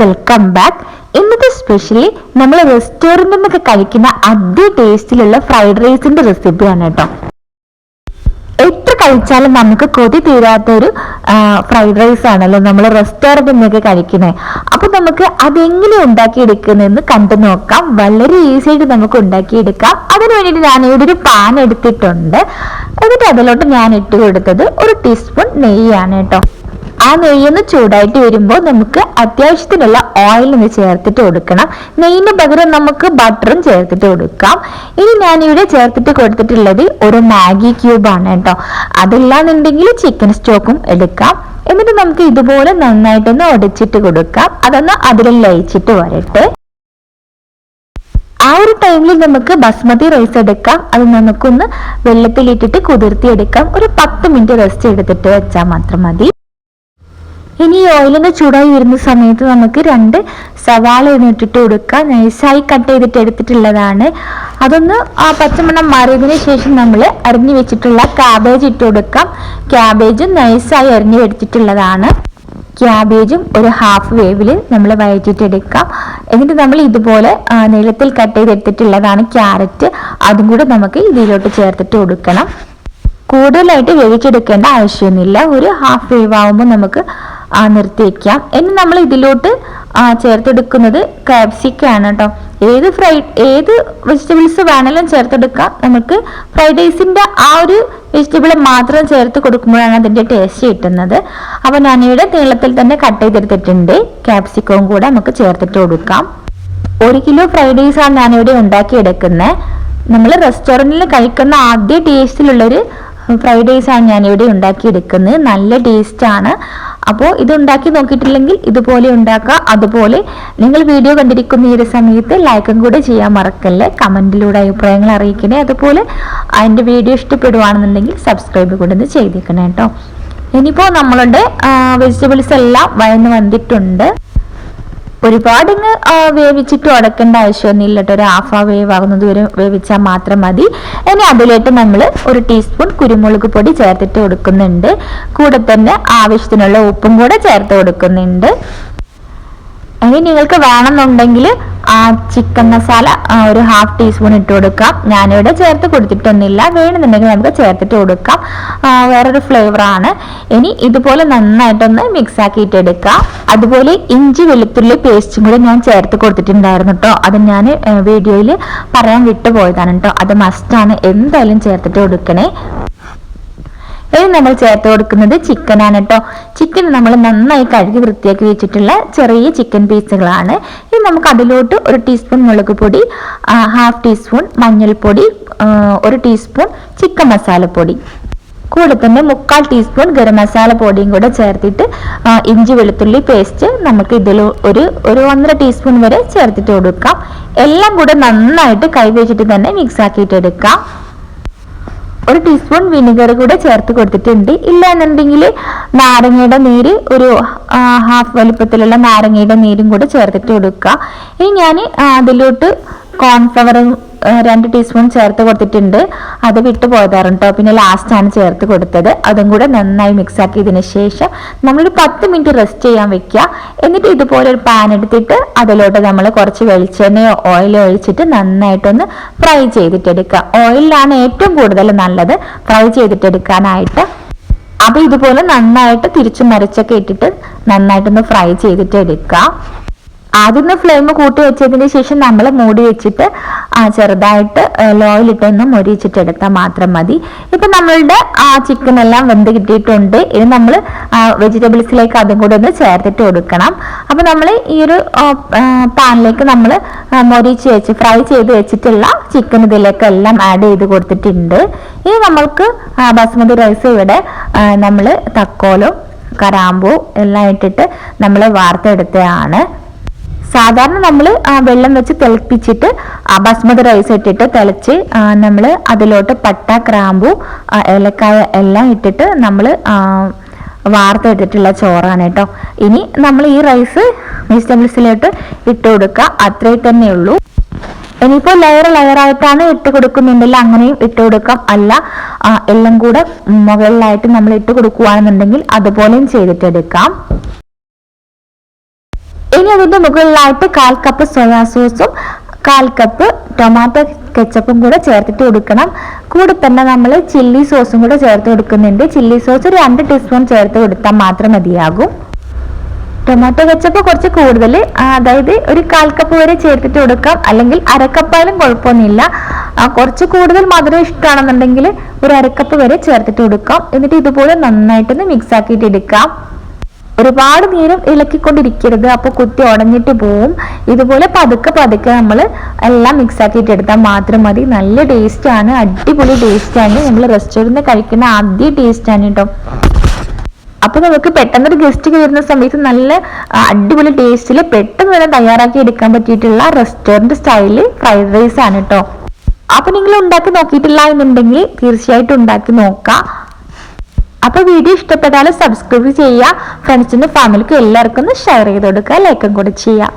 Welcome back. ഇന്നത്തെ specially നമ്മൾ റെസ്റ്റോറൻറ്റിൽ നിന്നൊക്കെ കഴിക്കുന്ന അതേ ടേസ്റ്റിലുള്ള ഫ്രൈഡ് റൈസിന്റെ റെസിപ്പിയാണ് കേട്ടോ. എത്ര കഴിച്ചാലും നമുക്ക് കൊതി തീരാത്തൊരു ഫ്രൈഡ് റൈസ് ആണല്ലോ നമ്മൾ റെസ്റ്റോറൻറ്റിൽ നിന്നൊക്കെ കഴിക്കുന്നത്. അപ്പൊ നമുക്ക് അതെങ്ങനെ ഉണ്ടാക്കിയെടുക്കുന്നതെന്ന് കണ്ടു നോക്കാം. വളരെ ഈസി ആയിട്ട് നമുക്ക് ഉണ്ടാക്കിയെടുക്കാം. അതിനു വേണ്ടിയിട്ട് ഞാൻ ഇവിടെ ഒരു പാൻ എടുത്തിട്ടുണ്ട്. എന്നിട്ട് അതിലോട്ട് ഞാൻ ഇട്ട് കൊടുത്തത് 1 ടീസ്പൂൺ നെയ്യാണ് കേട്ടോ. ആ നെയ്യൊന്ന് ചൂടായിട്ട് വരുമ്പോൾ നമുക്ക് അത്യാവശ്യത്തിനുള്ള ഓയിൽ ഒന്ന് ചേർത്തിട്ട് കൊടുക്കണം. നെയ്യിന് പകരം നമുക്ക് ബട്ടറും ചേർത്തിട്ട് കൊടുക്കാം. ഇനി ഞാനിവിടെ ചേർത്തിട്ട് കൊടുത്തിട്ടുള്ളത് ഒരു മാഗി ക്യൂബ് ആണ് കേട്ടോ. അതില്ലാന്നുണ്ടെങ്കിൽ ചിക്കൻ സ്റ്റോക്കും എടുക്കാം. എന്നിട്ട് നമുക്ക് ഇതുപോലെ നന്നായിട്ടൊന്ന് ഉടച്ചിട്ട് കൊടുക്കാം. അതൊന്ന് അതിൽ ലയിച്ചിട്ട് വരട്ടെ. ആ ഒരു ടൈമിൽ നമുക്ക് ബസ്മതി റൈസ് എടുക്കാം. അത് നമുക്കൊന്ന് വെള്ളത്തിലിട്ടിട്ട് കുതിർത്തിയെടുക്കാം. ഒരു 10 മിനിറ്റ് റെസ്റ്റ് എടുത്തിട്ട് വെച്ചാൽ മാത്രം മതി. ഇനി ഓയിലൊന്ന് ചൂടായി വരുന്ന സമയത്ത് നമുക്ക് 2 സവാള ഇട്ടിട്ട് കൊടുക്കാം. നൈസായി കട്ട് ചെയ്തിട്ട് എടുത്തിട്ടുള്ളതാണ്. അതൊന്ന് ആ പച്ചമണം മാറിയതിന് ശേഷം നമ്മൾ അരിഞ്ഞു വെച്ചിട്ടുള്ള ക്യാബേജ് ഇട്ട് കൊടുക്കാം. ക്യാബേജും നൈസായി അരിഞ്ഞു വെച്ചിട്ടുള്ളതാണ്. ക്യാബേജും ഒരു ഹാഫ് വേവിൽ നമ്മൾ വഴറ്റിട്ടെടുക്കാം. എന്നിട്ട് നമ്മൾ ഇതുപോലെ നീളത്തിൽ കട്ട് ചെയ്തെടുത്തിട്ടുള്ളതാണ് ക്യാരറ്റ്. അതും കൂടെ നമുക്ക് ഇതിലോട്ട് ചേർത്തിട്ട് കൊടുക്കണം. കൂടുതലായിട്ട് വേവിച്ചെടുക്കേണ്ട ആവശ്യമൊന്നുമില്ല. ഒരു ഹാഫ് വേവ് ആവുമ്പോൾ നമുക്ക് നിർത്തി വയ്ക്കാം. ഇനി നമ്മൾ ഇതിലോട്ട് ചേർത്തെടുക്കുന്നത് ക്യാപ്സിക്കാണ് കേട്ടോ. ഏത് വെജിറ്റബിൾസ് വേണമെങ്കിലും ചേർത്തെടുക്കാം. നമുക്ക് ഫ്രൈഡ് റൈസിന്റെ ആ ഒരു വെജിറ്റബിൾ മാത്രം ചേർത്ത് കൊടുക്കുമ്പോഴാണ് അതിന്റെ ടേസ്റ്റ് കിട്ടുന്നത്. അപ്പൊ ഞാനിവിടെ നീളത്തിൽ തന്നെ കട്ട് ചെയ്തെടുത്തിട്ടുണ്ട്. ക്യാപ്സിക്കവും കൂടെ നമുക്ക് ചേർത്തിട്ട് കൊടുക്കാം. 1 കിലോ ഫ്രൈഡ് റൈസ് ആണ് ഞാനിവിടെ ഉണ്ടാക്കിയെടുക്കുന്നത്. നമ്മൾ റെസ്റ്റോറൻറ്റിൽ കഴിക്കുന്ന ആദ്യ ടേസ്റ്റിലുള്ളൊരു ഫ്രൈഡ് റൈസ് ആണ് ഞാനിവിടെ ഉണ്ടാക്കിയെടുക്കുന്നത്. നല്ല ടേസ്റ്റ് ആണ്. അപ്പോൾ ഇത് ഉണ്ടാക്കി നോക്കിയിട്ടില്ലെങ്കിൽ ഇതുപോലെ ഉണ്ടാക്കുക. അതുപോലെ നിങ്ങൾ വീഡിയോ കണ്ടിരിക്കുന്ന ഈ ഒരു സമയത്ത് ലൈക്കും കൂടെ ചെയ്യാൻ മറക്കല്ലേ. കമന്റിലൂടെ അഭിപ്രായങ്ങൾ അറിയിക്കണേ. അതുപോലെ അതിൻ്റെ വീഡിയോ ഇഷ്ടപ്പെടുവാണെന്നുണ്ടെങ്കിൽ സബ്സ്ക്രൈബ് കൂടെ ഒന്ന് ചെയ്തേക്കണേ കേട്ടോ. ഇനിയിപ്പോൾ നമ്മളുടെ വെജിറ്റബിൾസ് എല്ലാം വഴന്ന് വന്നിട്ടുണ്ട്. ഒരുപാട് വേവിച്ചിട്ട് ഉടക്കേണ്ട ആവശ്യമൊന്നുമില്ല കേട്ടോ. ഒരു ഹാഫ് വേവ് ആകുന്നത് വരെ വേവിച്ചാൽ മാത്രം മതി. ഇനി അതിലേക്ക് നമ്മൾ 1 ടീസ്പൂൺ കുരുമുളക് പൊടി ചേർത്തിട്ട് കൊടുക്കുന്നുണ്ട്. കൂടെ തന്നെ ആവശ്യത്തിനുള്ള ഉപ്പും കൂടെ ചേർത്ത് കൊടുക്കുന്നുണ്ട്. ഇനി നിങ്ങൾക്ക് വേണമെന്നുണ്ടെങ്കിൽ ചിക്കൻ മസാല ഒരു ഹാഫ് ടീസ്പൂൺ ഇട്ട് കൊടുക്കാം. ഞാനിവിടെ ചേർത്ത് കൊടുത്തിട്ടൊന്നുമില്ല. വേണമെന്നുണ്ടെങ്കിൽ നമുക്ക് ചേർത്തിട്ട് കൊടുക്കാം. വേറൊരു ഫ്ലേവറാണ്. ഇനി ഇതുപോലെ നന്നായിട്ടൊന്ന് മിക്സ് ആക്കിയിട്ട് എടുക്കാം. അതുപോലെ ഇഞ്ചി വെളുത്തുള്ളി പേസ്റ്റും കൂടെ ഞാൻ ചേർത്ത് കൊടുത്തിട്ടുണ്ടായിരുന്നു കേട്ടോ. അത് ഞാൻ വീഡിയോയിൽ പറയാൻ വിട്ടുപോയതാണ് കേട്ടോ. അത് മസ്റ്റാണ്, എന്തായാലും ചേർത്തിട്ട് കൊടുക്കണേ. ഇനി നമ്മൾ ചേർത്ത് കൊടുക്കുന്നത് ചിക്കനാണ് കേട്ടോ. ചിക്കൻ നമ്മൾ നന്നായി കഴുകി വൃത്തിയാക്കി വെച്ചിട്ടുള്ള ചെറിയ ചിക്കൻ പീസുകളാണ്. ഇനി നമുക്ക് അതിലോട്ട് 1 ടീസ്പൂൺ മുളക് പൊടി, ഹാഫ് ടീസ്പൂൺ മഞ്ഞൾപ്പൊടി, 1 ടീസ്പൂൺ ചിക്കൻ മസാലപ്പൊടി, കൂടെ തന്നെ 1/4 ടീസ്പൂൺ ഗരം മസാല പൊടിയും കൂടെ ചേർത്തിട്ട് ഇഞ്ചി വെളുത്തുള്ളി പേസ്റ്റ് നമുക്ക് ഇതിൽ ഒരു 1.5 ടീസ്പൂൺ വരെ ചേർത്തിട്ട് കൊടുക്കാം. എല്ലാം കൂടെ നന്നായിട്ട് കൈ വെച്ചിട്ട് തന്നെ മിക്സ് ആക്കിയിട്ട് എടുക്കാം. 1 ടീസ്പൂൺ വിനെഗർ കൂടെ ചേർത്ത് കൊടുത്തിട്ടുണ്ട്. ഇല്ല എന്നുണ്ടെങ്കിൽ നാരങ്ങയുടെ നീര്, ഒരു ഹാഫ് വലുപ്പത്തിലുള്ള നാരങ്ങയുടെ നീരും കൂടെ ചേർത്തിട്ട് കൊടുക്കുക. ഇനി ഞാൻ അതിലോട്ട് കോൺഫ്ലവർ 2 ടീസ്പൂൺ ചേർത്ത് കൊടുത്തിട്ടുണ്ട്. അത് വിട്ടു പോയതാറും കേട്ടോ. പിന്നെ ലാസ്റ്റാണ് ചേർത്ത് കൊടുത്തത്. അതും കൂടെ നന്നായി മിക്സ് ആക്കിയതിന് ശേഷം നമ്മളൊരു 10 മിനിറ്റ് റെസ്റ്റ് ചെയ്യാൻ വെക്കുക. എന്നിട്ട് ഇതുപോലെ ഒരു പാൻ എടുത്തിട്ട് അതിലോട്ട് നമ്മൾ കുറച്ച് വെളിച്ചെണ്ണയോ ഓയിലോ ഒഴിച്ചിട്ട് നന്നായിട്ടൊന്ന് ഫ്രൈ ചെയ്തിട്ടെടുക്കുക. ഓയിലാണ് ഏറ്റവും കൂടുതൽ നല്ലത് ഫ്രൈ ചെയ്തിട്ടെടുക്കാനായിട്ട്. അപ്പൊ ഇതുപോലെ നന്നായിട്ട് തിരിച്ചു മറിച്ചൊക്കെ ഇട്ടിട്ട് നന്നായിട്ടൊന്ന് ഫ്രൈ ചെയ്തിട്ട് എടുക്കുക. ആദ്യം ഫ്ലെയിം കൂട്ടി വെച്ചതിന് ശേഷം നമ്മൾ മൂടി വെച്ചിട്ട് ചെറുതായിട്ട് ലോയിലിട്ടൊന്ന് മൊരിച്ചിട്ട് എടുത്താൽ മാത്രം മതി. ഇപ്പൊ നമ്മളുടെ ചിക്കൻ എല്ലാം വെന്ത് കിട്ടിയിട്ടുണ്ട്. ഇനി നമ്മൾ വെജിറ്റബിൾസിലേക്ക് അതും കൂടെ ഒന്ന് ചേർത്തിട്ട് കൊടുക്കണം. അപ്പൊ നമ്മൾ ഈ ഒരു പാനിലേക്ക് നമ്മൾ മൊരിച്ച് വെച്ച് ഫ്രൈ ചെയ്ത് വെച്ചിട്ടുള്ള ചിക്കൻ ഇതിലേക്ക് എല്ലാം ആഡ് ചെയ്ത് കൊടുത്തിട്ടുണ്ട്. ഇനി നമ്മൾക്ക് ബസ്മതി റൈസ് ഇവിടെ നമ്മൾ തക്കോലും കറാമ്പൂ എല്ലാം ഇട്ടിട്ട് നമ്മൾ വാർത്തെടുത്തതാണ്. സാധാരണ നമ്മൾ വെള്ളം വെച്ച് തിളപ്പിച്ചിട്ട് ബസ്മതി റൈസ് ഇട്ടിട്ട് തിളച്ച് നമ്മൾ അതിലോട്ട് പട്ട, ഗ്രാമ്പു, ഏലക്കായ എല്ലാം ഇട്ടിട്ട് നമ്മൾ വാർത്തെടുത്തിട്ടുള്ള ചോറാണ് കേട്ടോ. ഇനി നമ്മൾ ഈ റൈസ് വെജിറ്റബിൾസിലോട്ട് ഇട്ട് കൊടുക്കുക. അത്രേ തന്നെ ഉള്ളൂ. ഇനിയിപ്പോൾ ലെയറായിട്ടാണ് ഇട്ട് കൊടുക്കുന്നുണ്ടെങ്കിൽ അങ്ങനെയും ഇട്ട് കൊടുക്കാം. അല്ല എല്ലാം കൂടെ മുകളിലായിട്ട് നമ്മൾ ഇട്ട് കൊടുക്കുകയാണെന്നുണ്ടെങ്കിൽ അതുപോലെയും ചെയ്തിട്ടെടുക്കാം. ഇനി അതിന്റെ മുകളിലായിട്ട് 1/4 കപ്പ് സോയാ സോസും 1/4 കപ്പ് ടൊമാറ്റോ കെച്ചപ്പും കൂടെ ചേർത്തിട്ട് കൊടുക്കണം. കൂടെ തന്നെ നമ്മൾ ചില്ലി സോസും കൂടെ ചേർത്ത് കൊടുക്കുന്നുണ്ട്. ചില്ലി സോസ് ഒരു 2 ടീസ്പൂൺ ചേർത്ത് കൊടുത്താൽ മാത്രം മതിയാകും. ടൊമാറ്റോ കെച്ചപ്പ് കുറച്ച് കൂടുതൽ, അതായത് ഒരു 1/4 കപ്പ് വരെ ചേർത്തിട്ട് കൊടുക്കാം, അല്ലെങ്കിൽ 1/2 കപ്പായാലും കുഴപ്പമൊന്നുമില്ല. കുറച്ച് കൂടുതൽ മധുരം ഇഷ്ടമാണെന്നുണ്ടെങ്കിൽ ഒരു 1/2 കപ്പ് വരെ ചേർത്തിട്ട് കൊടുക്കാം. എന്നിട്ട് ഇതുപോലെ നന്നായിട്ടൊന്ന് മിക്സ് ആക്കിയിട്ട് എടുക്കാം. ഒരുപാട് നേരം ഇളക്കിക്കൊണ്ടിരിക്കരുത്, അപ്പോൾ കുത്തി ഉടഞ്ഞിട്ട് പോവും. ഇതുപോലെ പതുക്കെ പതുക്കെ നമ്മൾ എല്ലാം മിക്സ് ആക്കിയിട്ട് എടുത്താൽ മാത്രം മതി. നല്ല ടേസ്റ്റ് ആണ്, അടിപൊളി ടേസ്റ്റ് ആണ്. നമ്മൾ റെസ്റ്റോറൻറ്റിൽ കഴിക്കുന്ന ആദ്യ ടേസ്റ്റ് ആണ് കേട്ടോ. അപ്പൊ നമുക്ക് പെട്ടെന്നൊരു ഗസ്റ്റ് വരുന്ന സമയത്ത് നല്ല അടിപൊളി ടേസ്റ്റിൽ പെട്ടെന്ന് തന്നെ തയ്യാറാക്കി എടുക്കാൻ പറ്റിയിട്ടുള്ള റെസ്റ്റോറൻറ്റ് സ്റ്റൈല് ഫ്രൈഡ് റൈസ് ആണ് കേട്ടോ. അപ്പൊ നിങ്ങൾ ഉണ്ടാക്കി നോക്കിയിട്ടില്ല എന്നുണ്ടെങ്കിൽ തീർച്ചയായിട്ടും ഉണ്ടാക്കി നോക്കാം. അപ്പൊ വീഡിയോ ഇഷ്ടപ്പെട്ടാൽ സബ്സ്ക്രൈബ് ചെയ്യുക, ഫ്രണ്ട്സിനും ഫാമിലിക്കും എല്ലാവർക്കും ഒന്ന് ഷെയർ ചെയ്ത് കൊടുക്കുക, ലൈക്കും കൂടെ ചെയ്യുക.